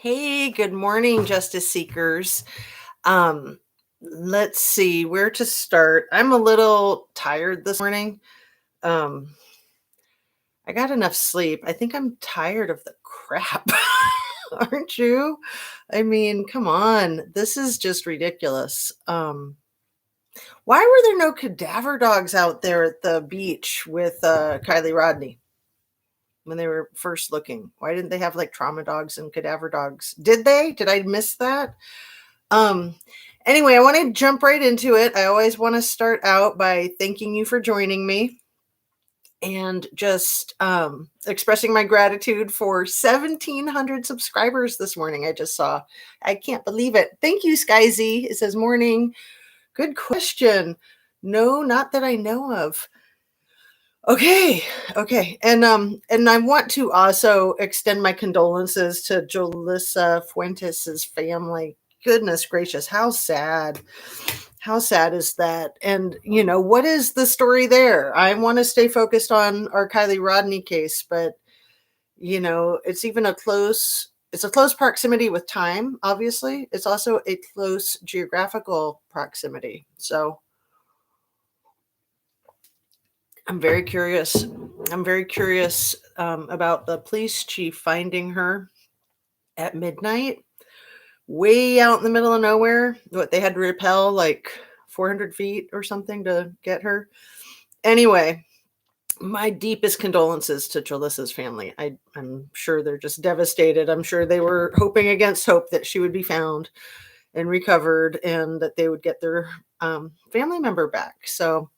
Hey, good morning, Justice Seekers. Um, let's see where to start. I'm a little tired this morning. Um, I got enough sleep. I think I'm tired of the crap. Aren't you? I mean, come on. This is just ridiculous. Why were there no cadaver dogs out there at the beach with Kylie Rodney when they were first looking? Why didn't they have like trauma dogs and cadaver dogs? Did they? Did I miss that? Um, anyway, I want to jump right into it. I always want to start out by thanking you for joining me and just expressing my gratitude for 1,700 subscribers this morning. I just saw. I can't believe it. Thank you, Skyzy. It says morning. Good question. No, not that I know of. Okay, okay. And I want to also extend my condolences to Julissa Fuentes' family. Goodness gracious, how sad. How sad is that? And what is the story there? I want to stay focused on our Kylie Rodney case, but it's a close proximity with time, obviously. It's also a close geographical proximity. So I'm very curious. I'm very curious about the police chief finding her at midnight, way out in the middle of nowhere. What, they had to rappel like 400 feet or something to get her. Anyway, my deepest condolences to Jalissa's family. I'm sure they're just devastated. I'm sure they were hoping against hope that she would be found and recovered and that they would get their family member back. So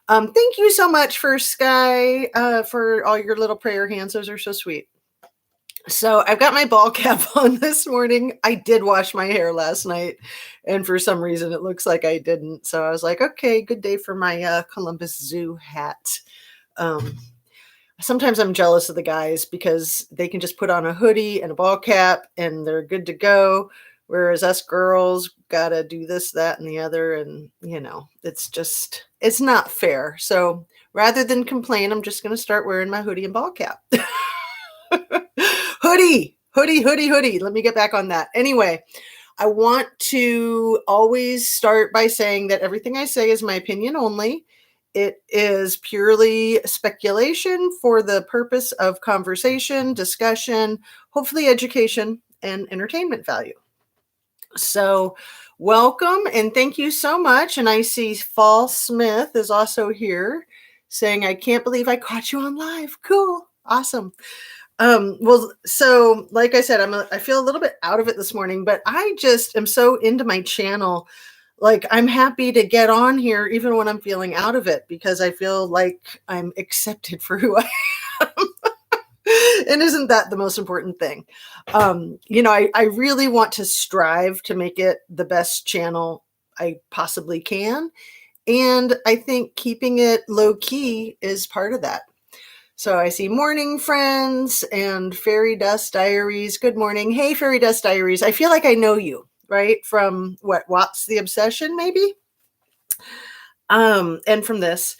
thank you so much for Sky, for all your little prayer hands. Those are so sweet. So I've got my ball cap on this morning. I did wash my hair last night, and for some reason it looks like I didn't. So I was like, okay, good day for my Columbus Zoo hat. Um, Sometimes I'm jealous of the guys because they can just put on a hoodie and a ball cap and they're good to go. Whereas us girls gotta do this, that, and the other. And, it's not fair. So rather than complain, I'm just going to start wearing my hoodie and ball cap. Hoodie. Let me get back on that. Anyway, I want to always start by saying that everything I say is my opinion only. It is purely speculation for the purpose of conversation, discussion, hopefully education, and entertainment value. So welcome and thank you so much. And I see Fall Smith is also here saying, I can't believe I caught you on live. Cool. Awesome. Well, so like I said, I feel a little bit out of it this morning, but I just am so into my channel. Like, I'm happy to get on here even when I'm feeling out of it because I feel like I'm accepted for who I am. And isn't that the most important thing? I really want to strive to make it the best channel I possibly can. And I think keeping it low key is part of that. So I see morning friends and Fairy Dust Diaries. Good morning. Hey, Fairy Dust Diaries. I feel like I know you, right? From What's the Obsession, maybe? And from this.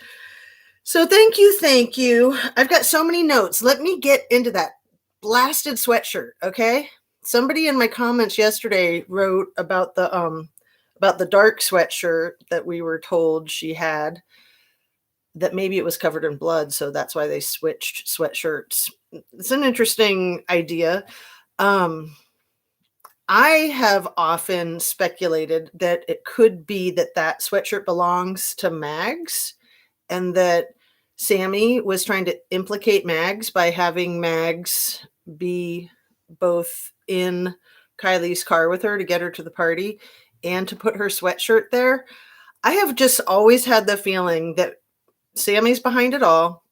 So thank you. I've got so many notes. Let me get into that blasted sweatshirt, okay? Somebody in my comments yesterday wrote about the dark sweatshirt that we were told she had, that maybe it was covered in blood, so that's why they switched sweatshirts. It's an interesting idea. I have often speculated that it could be that sweatshirt belongs to Mags, and that Sammy was trying to implicate Mags by having Mags be both in Kylie's car with her to get her to the party and to put her sweatshirt there. I have just always had the feeling that Sammy's behind it all,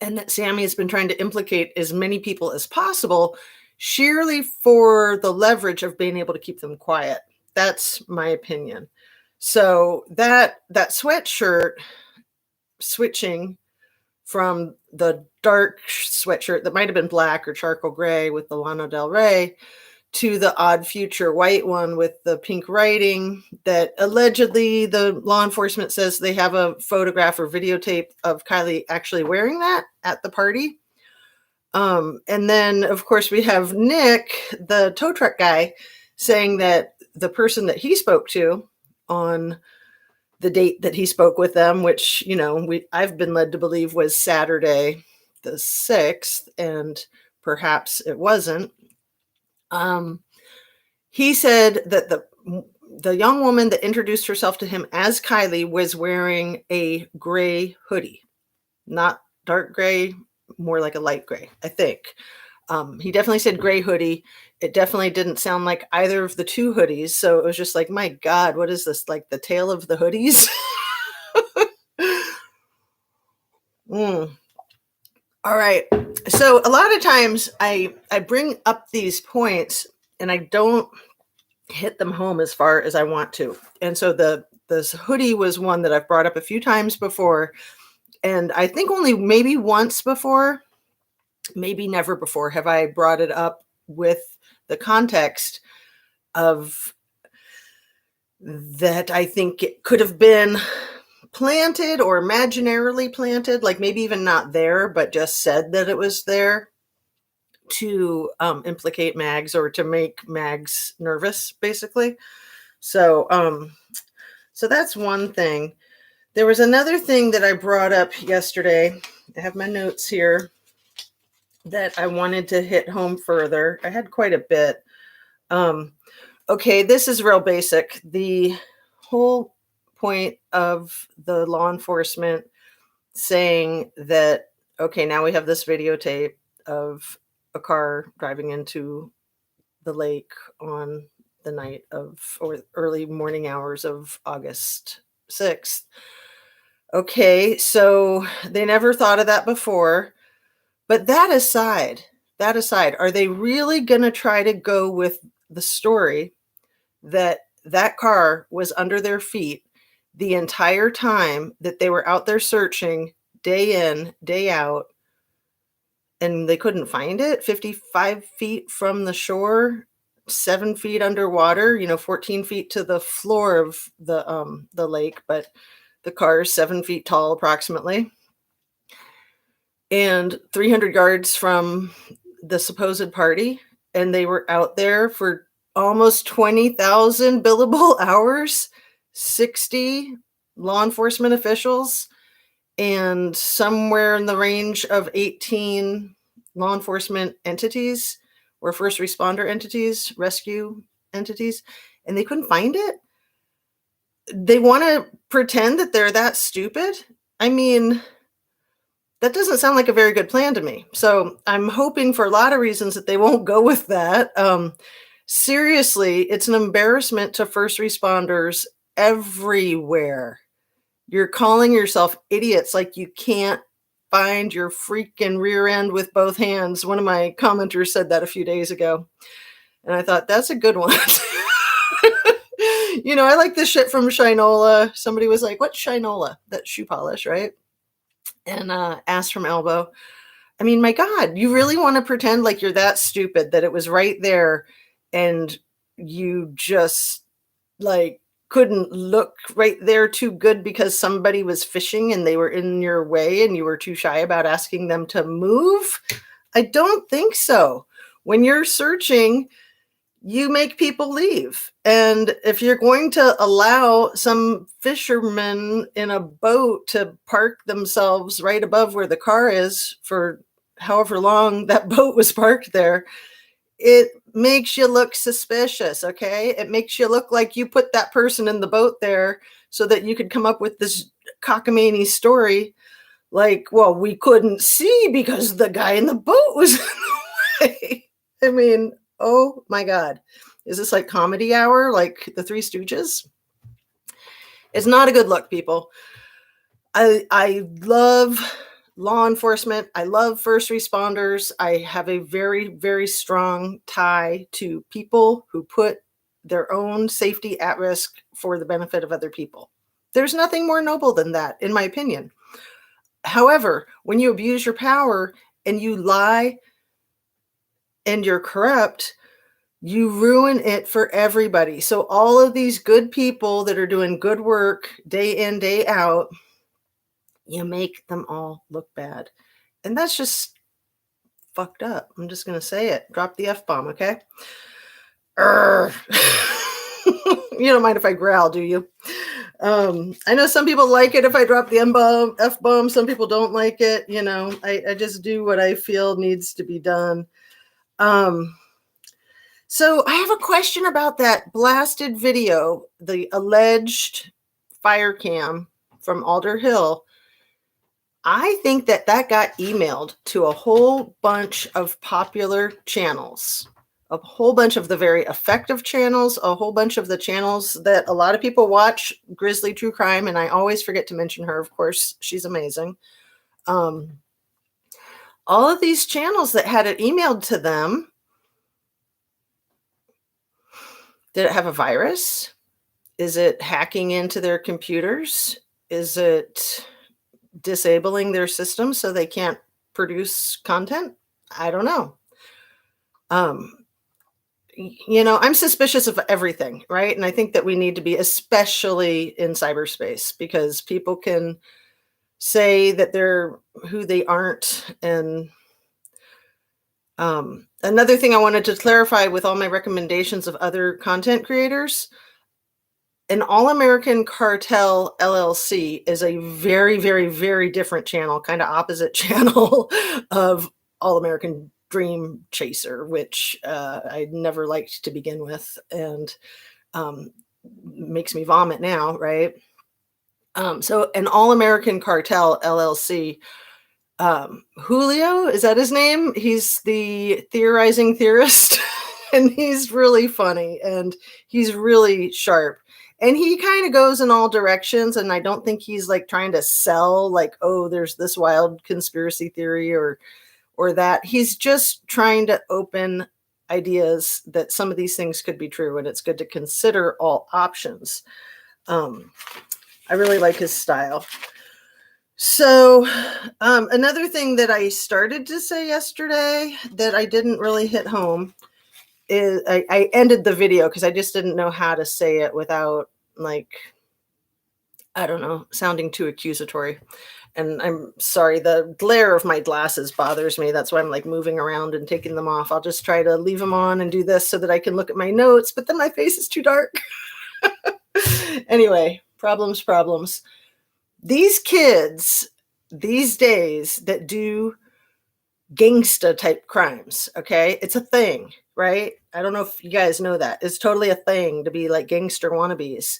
and that Sammy has been trying to implicate as many people as possible, sheerly for the leverage of being able to keep them quiet. That's my opinion. So that sweatshirt, switching from the dark sweatshirt that might have been black or charcoal gray with the Lana Del Rey to the Odd Future white one with the pink writing, that allegedly the law enforcement says they have a photograph or videotape of Kylie actually wearing that at the party. And then, of course, we have Nick, the tow truck guy, saying that the person that he spoke to on the date that he spoke with them, which, I've been led to believe was Saturday the 6th, and perhaps it wasn't. He said that the young woman that introduced herself to him as Kylie was wearing a gray hoodie, not dark gray, more like a light gray, I think. He definitely said gray hoodie. It definitely didn't sound like either of the two hoodies. So it was just like, my God, what is this? Like the tale of the hoodies? All right. So a lot of times I bring up these points and I don't hit them home as far as I want to. And so this hoodie was one that I've brought up a few times before. And I think only maybe once before, maybe never before, have I brought it up with the context of that I think it could have been planted or imaginarily planted, like maybe even not there, but just said that it was there to implicate Mags or to make Mags nervous, basically. So that's one thing. There was another thing that I brought up yesterday. I have my notes here that I wanted to hit home further. I had quite a bit. Okay, this is real basic. The whole point of the law enforcement saying that, okay, now we have this videotape of a car driving into the lake on the night of, or early morning hours of August 6th. Okay, so they never thought of that before. But that aside, are they really going to try to go with the story that that car was under their feet the entire time that they were out there searching day in, day out, and they couldn't find it 55 feet from the shore, 7 feet underwater, 14 feet to the floor of the lake, but the car is 7 feet tall approximately, and 300 yards from the supposed party, and they were out there for almost 20,000 billable hours, 60 law enforcement officials, and somewhere in the range of 18 law enforcement entities or first responder entities, rescue entities, and they couldn't find it. They want to pretend that they're that stupid. I mean, that doesn't sound like a very good plan to me. So I'm hoping for a lot of reasons that they won't go with that. Seriously, it's an embarrassment to first responders everywhere. You're calling yourself idiots like you can't find your freaking rear end with both hands. One of my commenters said that a few days ago, and I thought, that's a good one. I like this shit from Shinola. Somebody was like, what's Shinola? That's shoe polish, right? And ass from elbow. I mean, my God, you really want to pretend like you're that stupid that it was right there and you just like couldn't look right there too good because somebody was fishing and they were in your way and you were too shy about asking them to move? I don't think so. When you're searching, you make people leave. And if you're going to allow some fishermen in a boat to park themselves right above where the car is for however long that boat was parked there, it makes you look suspicious, okay? It makes you look like you put that person in the boat there so that you could come up with this cockamamie story like, well, we couldn't see because the guy in the boat was in the way. I mean, oh my God. Is this like comedy hour, like the Three Stooges? It's not a good look, people. I love law enforcement. I love first responders. I have a very, very strong tie to people who put their own safety at risk for the benefit of other people. There's nothing more noble than that, in my opinion. However, when you abuse your power and you lie and you're corrupt, you ruin it for everybody. So all of these good people that are doing good work day in, day out, you make them all look bad. And that's just fucked up. I'm just going to say it. Drop the F-bomb, okay? Urgh. You don't mind if I growl, do you? I know some people like it if I drop the F-bomb. Some people don't like it. You know, I just do what I feel needs to be done. So I have a question about that blasted video, the alleged fire cam from Alder Hill. I think that got emailed to a whole bunch of popular channels, a whole bunch of the very effective channels, a whole bunch of the channels that a lot of people watch, Grizzly True Crime, and I always forget to mention her. Of course, she's amazing. All of these channels that had it emailed to them, did it have a virus? Is it hacking into their computers? Is it disabling their system so they can't produce content? I don't know. You know, I'm suspicious of everything, right? And I think that we need to be, especially in cyberspace, because people can say that they're who they aren't. And another thing I wanted to clarify with all my recommendations of other content creators, an All American Cartel LLC is a very, very, very different channel, kind of opposite channel of All American Dream Chaser, which I never liked to begin with, and makes me vomit now, right? So an All American Cartel LLC, Julio, is that his name? He's the theorizing theorist, and he's really funny, and he's really sharp. And he kind of goes in all directions, and I don't think he's like trying to sell like, oh, there's this wild conspiracy theory or that. He's just trying to open ideas that some of these things could be true, and it's good to consider all options. I really like his style. So another thing that I started to say yesterday that I didn't really hit home is I ended the video because I just didn't know how to say it without, like, I don't know, sounding too accusatory. And I'm sorry, the glare of my glasses bothers me. That's why I'm like moving around and taking them off. I'll just try to leave them on and do this so that I can look at my notes, but then my face is too dark. Anyway, problems. These kids these days that do gangsta type crimes, okay? It's a thing, right? I don't know if you guys know that. It's totally a thing to be like gangster wannabes.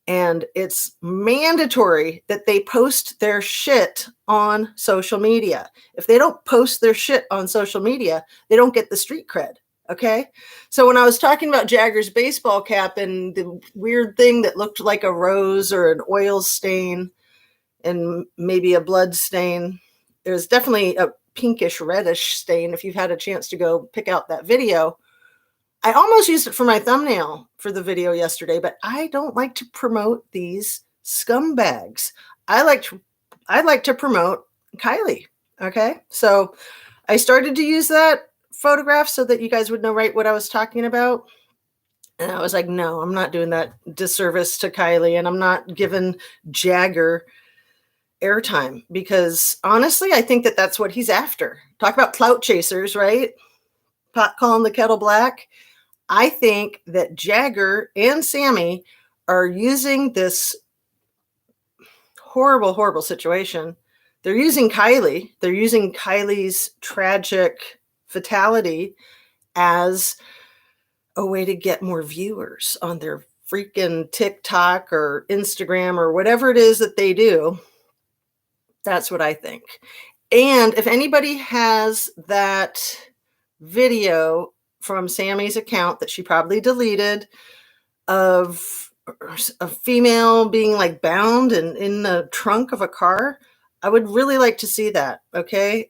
And it's mandatory that they post their shit on social media. If they don't post their shit on social media, they don't get the street cred, okay? So when I was talking about Jagger's baseball cap and the weird thing that looked like a rose or an oil stain and maybe a blood stain, there's definitely a pinkish reddish stain if you've had a chance to go pick out that video. I almost used it for my thumbnail for the video yesterday, but I don't like to promote these scumbags. I like to promote Kylie. Okay. So I started to use that photograph so that you guys would know right what I was talking about. And I was like, no, I'm not doing that disservice to Kylie, and I'm not giving Jagger airtime, because honestly, I think that that's what he's after. Talk about clout chasers, right? Pot calling the kettle black. I think that Jagger and Sammy are using this horrible situation. They're using Kylie. They're using Kylie's tragic fatality as a way to get more viewers on their freaking TikTok or Instagram or whatever it is that they do. That's what I think. And if anybody has that video from Sammy's account that she probably deleted of a female being like bound and in the trunk of a car, I would really like to see that. Okay.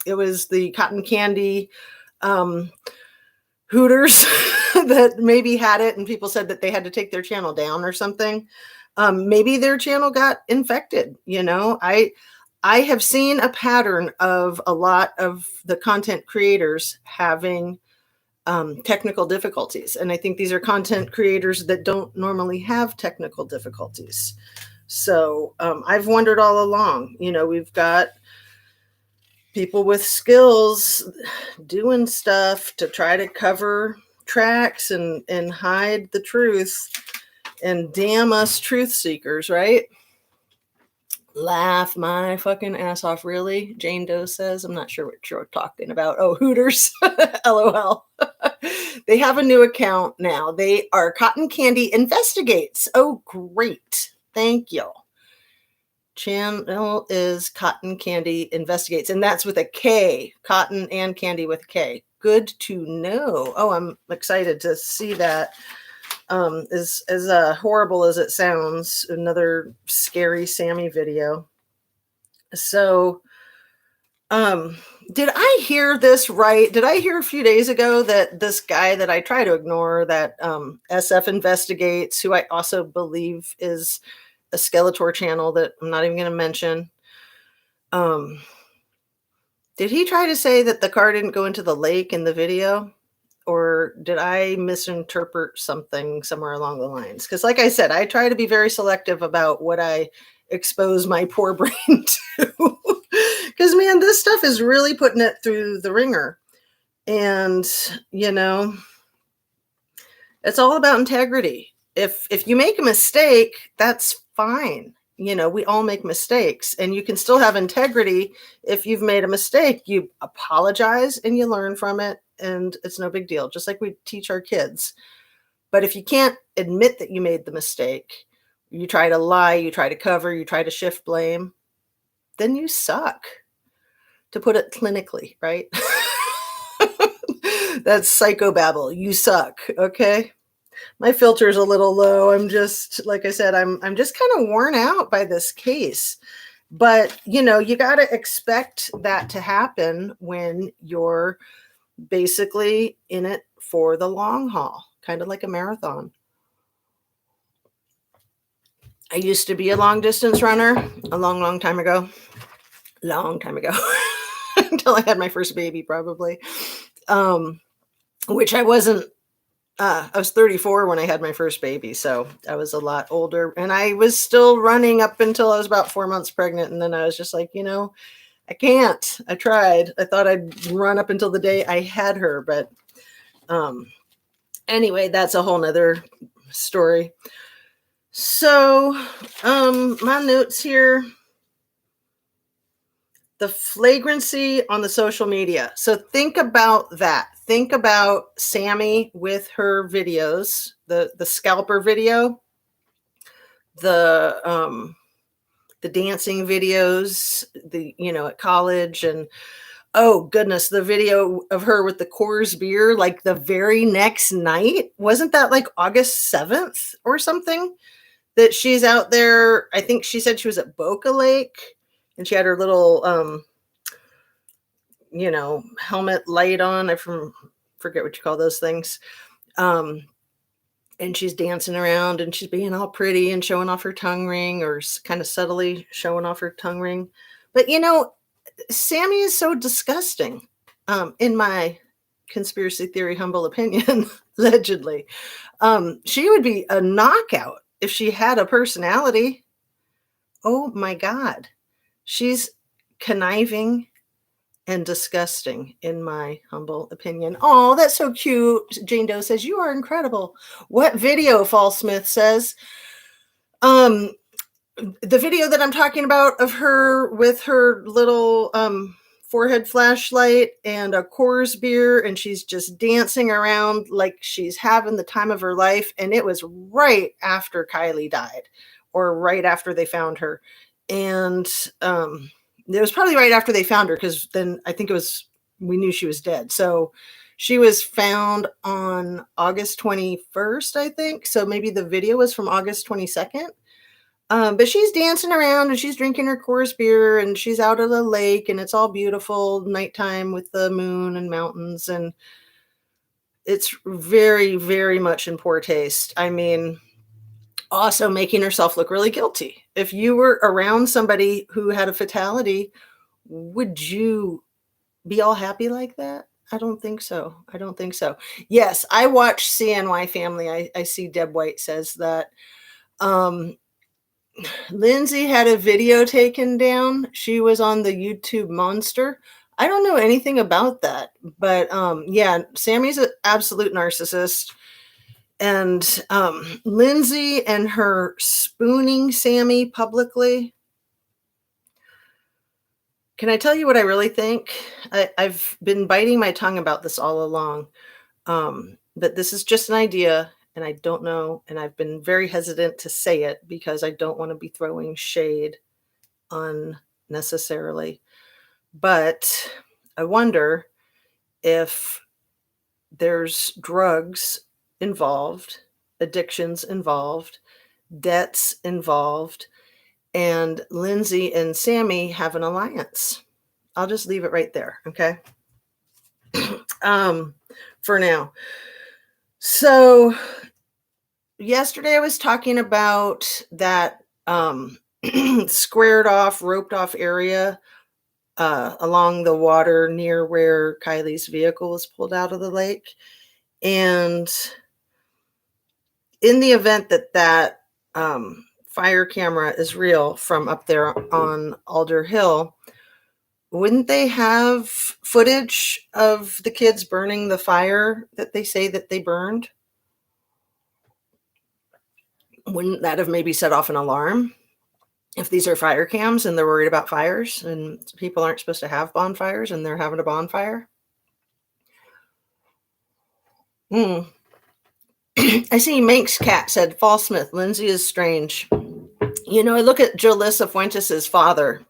It was the cotton candy Hooters that maybe had it, and people said that they had to take their channel down or something. Maybe their channel got infected. You know, I have seen a pattern of a lot of the content creators having technical difficulties. And I think these are content creators that don't normally have technical difficulties. So I've wondered all along, you know, we've got people with skills doing stuff to try to cover tracks and hide the truth. And damn us truth seekers, right? Laugh my fucking ass off. Really? Jane Doe says. I'm not sure what you're talking about. Oh, Hooters. LOL. They have a new account now. They are Cotton Candy Investigates. Oh, great. Thank you. Channel is Cotton Candy Investigates, and that's with a K. Cotton and Candy with a K. Good to know. Oh, I'm excited to see that. As horrible as it sounds, another scary Sammy video. So, did I hear this right? Did I hear a few days ago that this guy that I try to ignore, that SF Investigates, who I also believe is a Skeletor channel that I'm not even going to mention, did he try to say that the car didn't go into the lake in the video? Or did I misinterpret something somewhere along the lines? Because like I said, I try to be very selective about what I expose my poor brain to. Because, man, this stuff is really putting it through the ringer. And, it's all about integrity. If you make a mistake, that's fine. We all make mistakes, and you can still have integrity. If you've made a mistake, you apologize and you learn from it, and it's no big deal, just like we teach our kids. But if you can't admit that you made the mistake, you try to lie, you try to cover, you try to shift blame, then you suck, to put it clinically, right? That's psychobabble. You suck, okay? My filter is a little low. I'm just, like I said, I'm just kind of worn out by this case. But, you got to expect that to happen when you're basically in it for the long haul, kind of like a marathon. I used to be a long distance runner a long time ago. Long time ago. Until I had my first baby, probably. Which I wasn't. I was 34 when I had my first baby, so I was a lot older, and I was still running up until I was about 4 months pregnant. And then I was just like, I can't. I tried. I thought I'd run up until the day I had her, but anyway, that's a whole nother story. So, my notes here. The flagrancy on the social media. So think about that. Think about Sammy with her videos, the scalper video, the dancing videos, at college, and oh goodness, the video of her with the Coors beer, like the very next night. Wasn't that like August 7th or something? That she's out there. I think she said she was at Boca Lake, and she had her little helmet light on. I forget what you call those things. And she's dancing around, and she's being all pretty and showing off her tongue ring, or kind of subtly showing off her tongue ring. But, Sammy is so disgusting, in my conspiracy theory, humble opinion, allegedly. She would be a knockout if she had a personality. Oh my God. She's conniving and disgusting, in my humble opinion. Oh, that's so cute. Jane Doe says, "You are incredible." What video? Smith says. The video that I'm talking about of her with her little forehead flashlight and a Coors beer, and she's just dancing around like she's having the time of her life. And it was right after Kylie died, or right after they found her. And it was probably right after they found her, because then I think we knew she was dead. So she was found on August 21st, I think. So maybe the video was from August 22nd. But she's dancing around, and she's drinking her Coors beer, and she's out at the lake, and it's all beautiful nighttime with the moon and mountains. And it's very, very much in poor taste. I mean, also making herself look really guilty. If you were around somebody who had a fatality, would you be all happy like that? I don't think so. Yes, I watch CNY Family. I see Deb White says that. Lindsay had a video taken down. She was on the YouTube Monster. I don't know anything about that, but, yeah, Sammy's an absolute narcissist, and, Lindsay and her spooning Sammy publicly. Can I tell you what I really think? I've been biting my tongue about this all along, but this is just an idea, and I don't know, and I've been very hesitant to say it because I don't wanna be throwing shade unnecessarily, but I wonder if there's drugs involved, addictions involved, debts involved, and Lindsay and Sammy have an alliance. I'll just leave it right there, okay? Um, for now. So yesterday I was talking about that squared off, roped off area along the water near where Kylie's vehicle was pulled out of the lake. And in the event that fire camera is real from up there on Alder Hill, wouldn't they have footage of the kids burning the fire that they say that they burned? Wouldn't that have maybe set off an alarm? If these are fire cams and they're worried about fires and people aren't supposed to have bonfires and they're having a bonfire? Hmm. I see Manx Cat said, Smith, Lindsay is strange. You know, I look at Jalissa Fuentes' father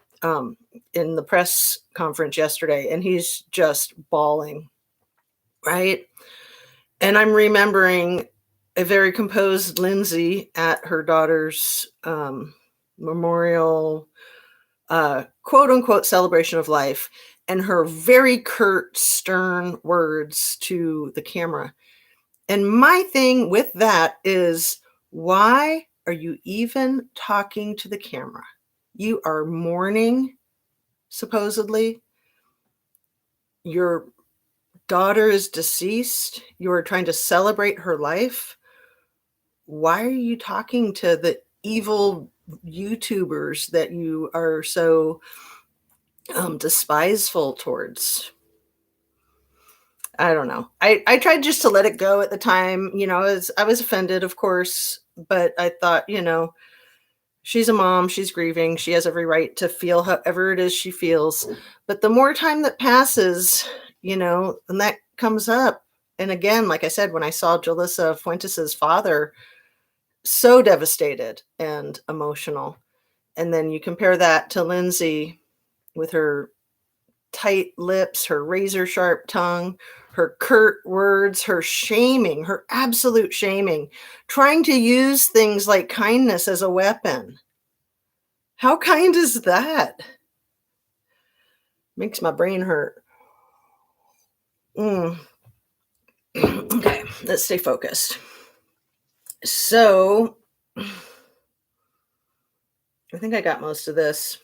in the press conference yesterday, and he's just bawling, right? And I'm remembering a very composed Lindsay at her daughter's memorial, quote unquote, celebration of life, and her very curt, stern words to the camera. And my thing with that is, why are you even talking to the camera? You are mourning, supposedly. Your daughter is deceased. You are trying to celebrate her life. Why are you talking to the evil YouTubers that you are so despiseful towards? I don't know. I tried just to let it go at the time. You know, I was offended, of course, but I thought, you know, she's a mom, she's grieving, she has every right to feel however it is she feels. But the more time that passes, you know, and that comes up. And again, like I said, when I saw Jalissa Fuentes' father so devastated and emotional, and then you compare that to Lindsay with her tight lips, her razor sharp tongue, her curt words, her shaming, her absolute shaming, trying to use things like kindness as a weapon. How kind is that? Makes my brain hurt. Okay, let's stay focused. So, I think I got most of this.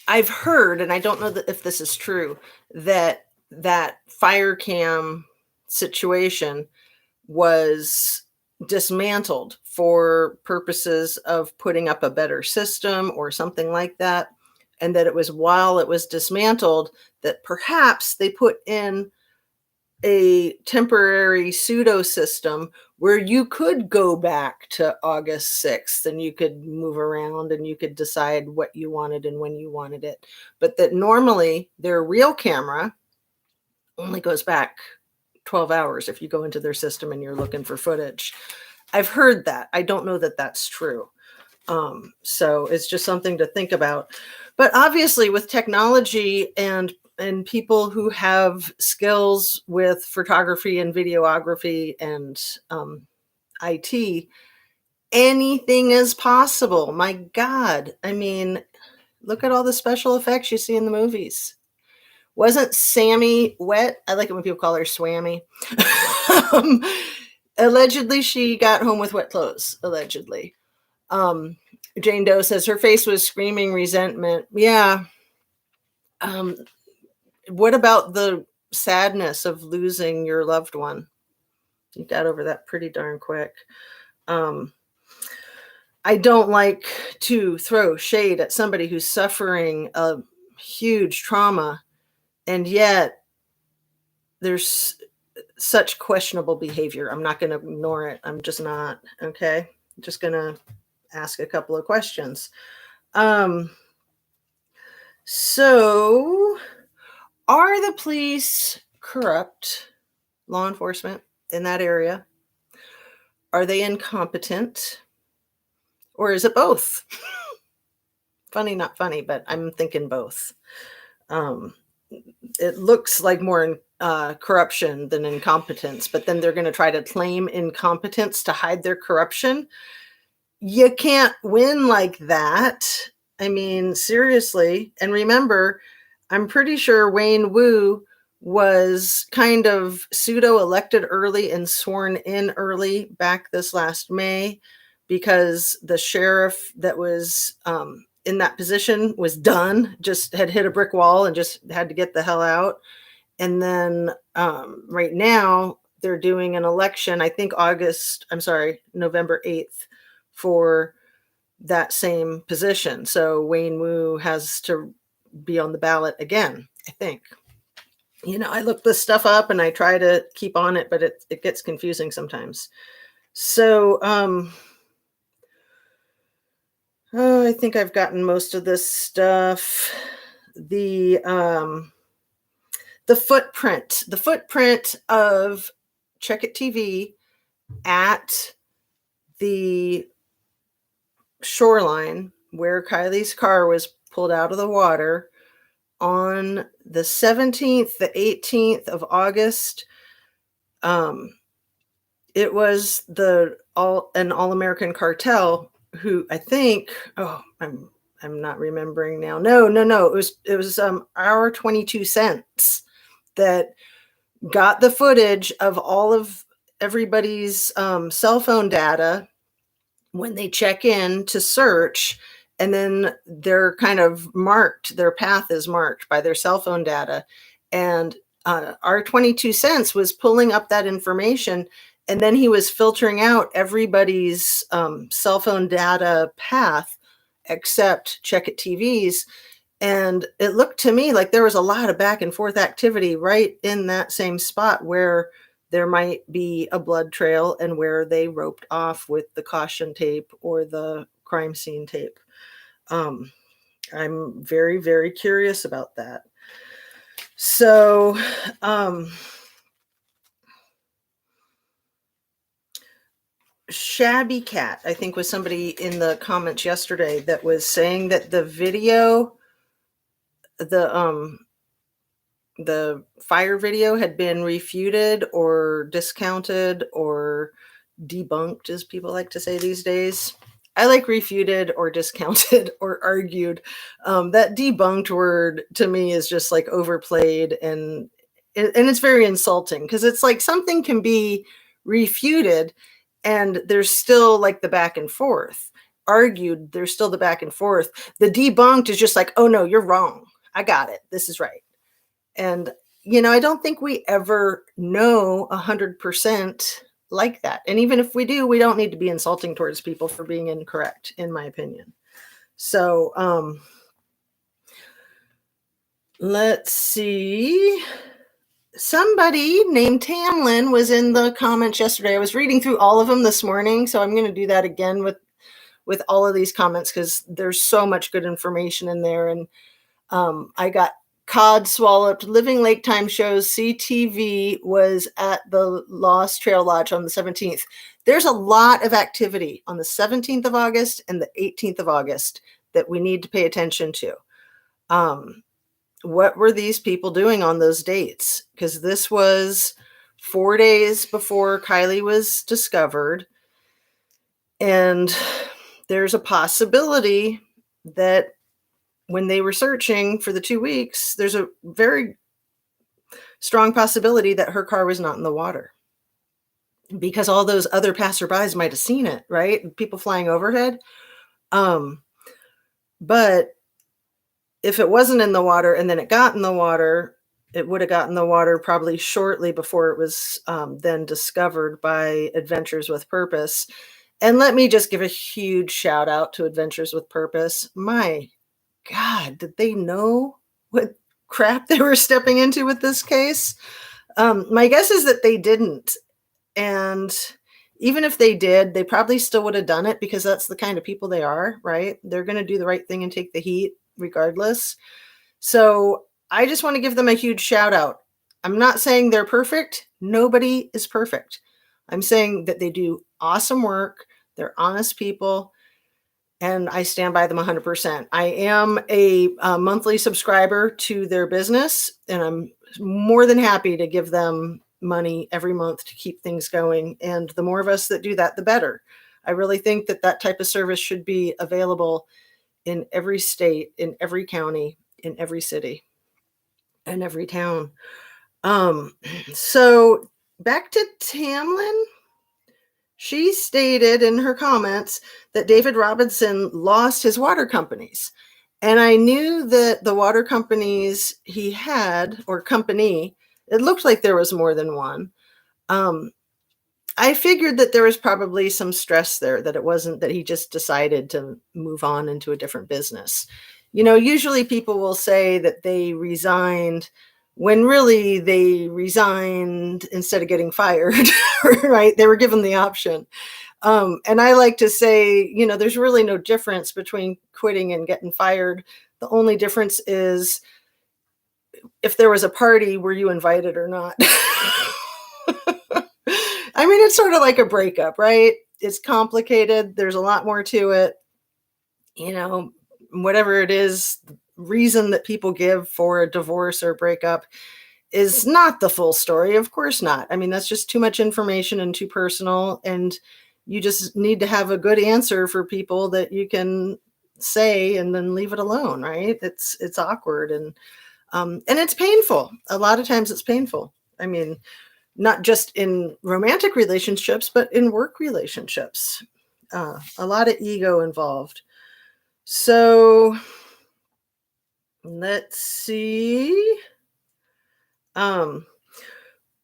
I've heard, and I don't know if this is true, that fire cam situation was dismantled for purposes of putting up a better system or something like that, and that it was while it was dismantled that perhaps they put in a temporary pseudo system where you could go back to August 6th and you could move around and you could decide what you wanted and when you wanted it. But that normally their real camera only goes back 12 hours if you go into their system and you're looking for footage. I've heard that. I don't know that that's true. So it's just something to think about. But obviously with technology and people who have skills with photography and videography and IT, anything is possible. My God. I mean, look at all the special effects you see in the movies. Wasn't Sammy wet? I like it when people call her Swammy. Allegedly, she got home with wet clothes. Allegedly. Jane Doe says her face was screaming resentment. Yeah. What about the sadness of losing your loved one? You got over that pretty darn quick. I don't like to throw shade at somebody who's suffering a huge trauma, and yet there's such questionable behavior. I'm not going to ignore it. I'm just not. Okay. I'm just going to ask a couple of questions. Um, so, are the police corrupt, law enforcement in that area? Are they incompetent? Or is it both? Funny, not funny, but I'm thinking both. Um, it looks like more corruption than incompetence, but then they're going to try to claim incompetence to hide their corruption. You can't win like that. I mean, seriously. And remember, I'm pretty sure Wayne Wu was kind of pseudo elected early and sworn in early back this last May because the sheriff that was in that position was done, just had hit a brick wall and just had to get the hell out. And then right now they're doing an election, I think November 8th for that same position. So Wayne Wu has to be on the ballot again, I think. I look this stuff up and I try to keep on it, but it gets confusing sometimes. So I think I've gotten most of this stuff. The footprint of Check It TV at the shoreline where Kylie's car was pulled out of the water on the 17th, the 18th of August. It was an All-American Cartel who I think, I'm not remembering now. No. It was our 22 cents that got the footage of all of everybody's cell phone data when they check in to search, and then they're kind of marked, their path is marked by their cell phone data. And our 22 cents was pulling up that information, and then he was filtering out everybody's cell phone data path except Check It TV's. And it looked to me like there was a lot of back and forth activity right in that same spot where there might be a blood trail and where they roped off with the caution tape or the crime scene tape. I'm very, very curious about that. So, Shabby Cat, I think, was somebody in the comments yesterday that was saying that the video, the fire video had been refuted or discounted or debunked, as people like to say these days. I like refuted or discounted or argued. That debunked word to me is just like overplayed, and it's very insulting because it's like something can be refuted and there's still like the back and forth. Argued, there's still the back and forth. The debunked is just like, oh no, you're wrong. I got it. This is right. And, I don't think we ever know 100% like that. And even if we do, we don't need to be insulting towards people for being incorrect, in my opinion. So, let's see. Somebody named Tamlin was in the comments yesterday. I was reading through all of them this morning, so I'm going to do that again with all of these comments because there's so much good information in there. And I got Cod Swallowed. Living Lake Time shows CTV was at the Lost Trail Lodge on the 17th. There's a lot of activity on the 17th of August and the 18th of August that we need to pay attention to. What were these people doing on those dates? Because this was 4 days before Kylie was discovered. And there's a possibility that when they were searching for the 2 weeks, there's a very strong possibility that her car was not in the water because all those other passerbys might have seen it, right? People flying overhead. But if it wasn't in the water and then it got in the water, it would have gotten the water probably shortly before it was then discovered by Adventures with Purpose. And let me just give a huge shout out to Adventures with Purpose. My God, did they know what crap they were stepping into with this case? My guess is that they didn't. And even if they did, they probably still would have done it because that's the kind of people they are, right? They're going to do the right thing and take the heat regardless. So I just want to give them a huge shout out. I'm not saying they're perfect. Nobody is perfect. I'm saying that they do awesome work. They're honest people, and I stand by them 100%. I am a monthly subscriber to their business, and I'm more than happy to give them money every month to keep things going. And the more of us that do that, the better. I really think that that type of service should be available in every state, in every county, in every city, and every town. Um, so back to Tamlin. She stated in her comments that David Robinson lost his water companies. And I knew that the water companies he had, or company, it looked like there was more than one. I figured that there was probably some stress there, that it wasn't that he just decided to move on into a different business. You know, usually people will say that they resigned when really they resigned instead of getting fired, right? They were given the option. And I like to say, you know, there's really no difference between quitting and getting fired. The only difference is if there was a party, were you invited or not? I mean, it's sort of like a breakup, right? It's complicated. There's a lot more to it. You know, whatever it is, the reason that people give for a divorce or breakup is not the full story. Of course not. I mean, that's just too much information and too personal. And you just need to have a good answer for people that you can say and then leave it alone, right? It's awkward and it's painful. A lot of times it's painful. I mean, not just in romantic relationships, but in work relationships. A lot of ego involved. So let's see.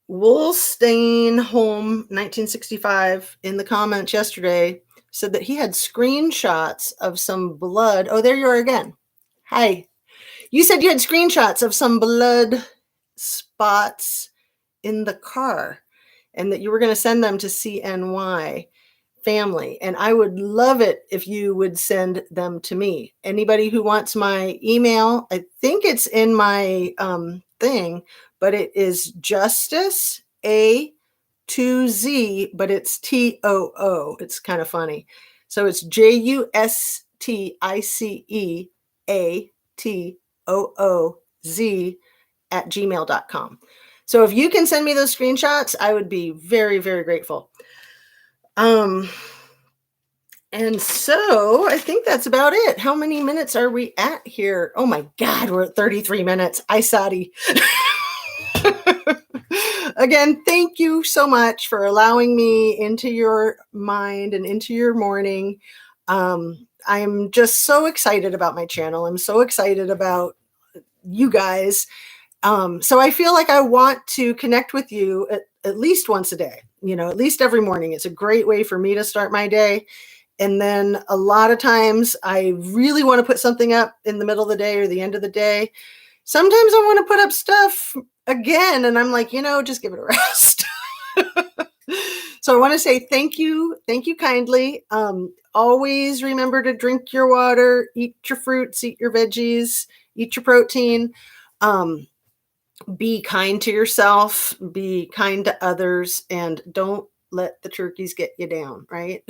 Woolstain Home 1965 in the comments yesterday said that he had screenshots of some blood. Oh, there you are again. Hi. You said you had screenshots of some blood spots in the car and that you were going to send them to CNY family. And I would love it if you would send them to me. Anybody who wants my email, I think it's in my thing, but it is Justice A2Z, but it's TOO. It's kind of funny. So it's JUSTICEATOOZ at gmail.com. So if you can send me those screenshots, I would be very, very grateful. And so I think that's about it. How many minutes are we at here? Oh my God, we're at 33 minutes. Isadi. Again, thank you so much for allowing me into your mind and into your morning. I'm just so excited about my channel. I'm so excited about you guys. So I feel like I want to connect with you at least once a day, you know, at least every morning. It's a great way for me to start my day. And then a lot of times I really want to put something up in the middle of the day or the end of the day. Sometimes I want to put up stuff again, and I'm like, you know, just give it a rest. So I want to say thank you. Thank you kindly. Always remember to drink your water, eat your fruits, eat your veggies, eat your protein. Be kind to yourself, be kind to others, and don't let the turkeys get you down, right?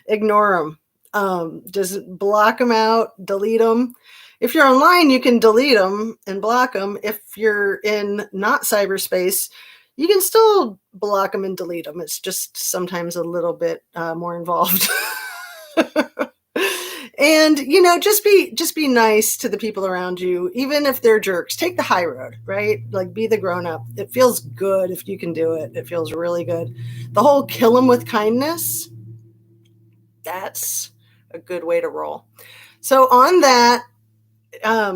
Ignore them. Just block them out, delete them. If you're online, you can delete them and block them. If you're in not cyberspace, you can still block them and delete them. It's just sometimes a little bit more involved. And, you know, just be nice to the people around you, even if they're jerks. Take the high road, right? Like, be the grown up. It feels good if you can do it. It feels really good. The whole kill them with kindness, that's a good way to roll. So on that,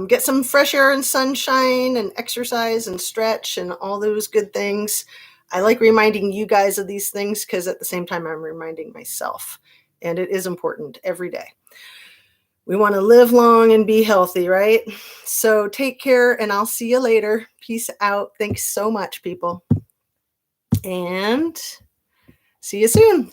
get some fresh air and sunshine and exercise and stretch and all those good things. I like reminding you guys of these things because at the same time, I'm reminding myself. And it is important every day. We want to live long and be healthy, right? So take care, and I'll see you later. Peace out. Thanks so much, people. And see you soon.